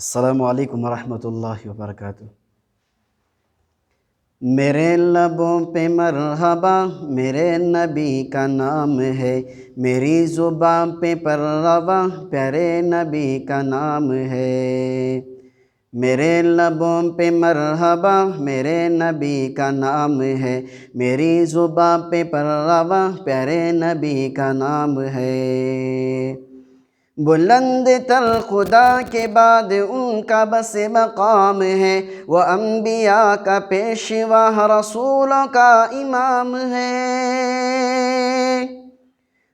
السلام علیکم ورحمۃ اللہ وبرکاتہ۔ میرے لبوں پہ مرحبا میرے نبی کا نام ہے، میری زبان پہ پررواں پیارے نبی کا نام ہے۔ میرے لبوں پہ مرحبا میرے نبی کا نام ہے، میری زبان پہ پررواں پیارے نبی کا نام ہے۔ بلند تر خدا کے بعد ان کا بس مقام ہے، وہ انبیاء کا پیشوا رسولوں کا امام ہے۔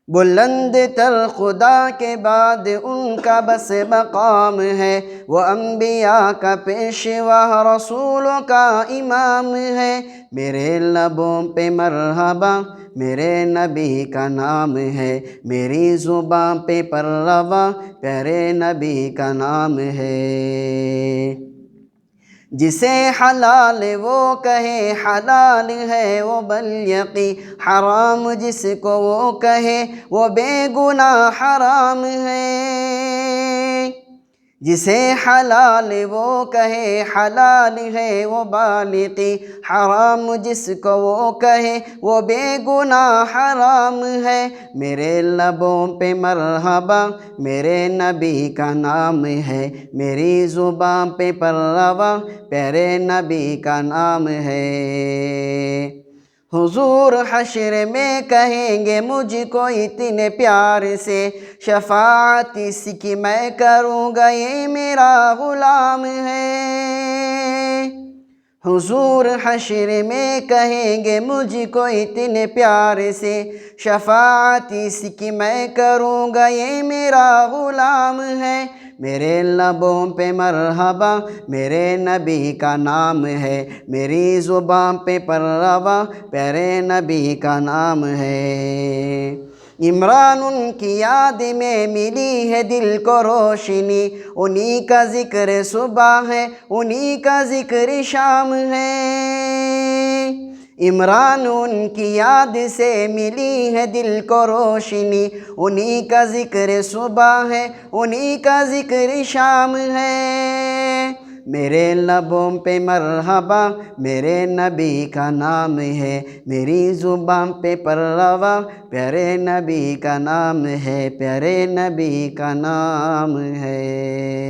بلند تر خدا کے بعد ان کا بس مقام ہے، وہ انبیاء کا پیشوا رسولوں کا امام ہے۔ میرے لبوں پہ مرحبا میرے نبی کا نام ہے، میری زبان پہ پررواں پیارے نبی کا نام ہے۔ جسے حلال وہ کہے حلال ہے وہ بالیقین، حرام جس کو وہ کہے وہ بے گناہ حرام ہے۔ جسے حلال وہ کہے حلال ہے وہ بالیقین، حرام جس کو وہ کہے وہ بے گناہ حرام ہے۔ میرے لبوں پہ مرحبا میرے نبی کا نام ہے، میری زبان پہ پررواں پیارے نبی کا نام ہے۔ حضور حشر میں کہیں گے مجھ کو اتنے پیار سے، شفاعت اس کی میں کروں گا یہ میرا غلام ہے۔ حضور حشر میں کہیں گے مجھ کو اتنے پیار سے، شفاعت اس کی میں کروں گا یہ میرا غلام ہے۔ میرے لبوں پہ مرحبا میرے نبی کا نام ہے، میری زبان پہ پررواں پیارے نبی کا نام ہے۔ عمران ان کی یاد میں ملی ہے دل کو روشنی، انہی کا ذکر صبح ہے انہی کا ذکر شام ہے۔ عمران ان کی یاد سے ملی ہے دل کو روشنی، انہی کا ذکر صبح ہے انہی کا ذکر شام ہے۔ میرے لبوں پہ مرحبا میرے نبی کا نام ہے، میری زبان پہ پررواں پیارے نبی کا نام ہے، پیارے نبی کا نام ہے۔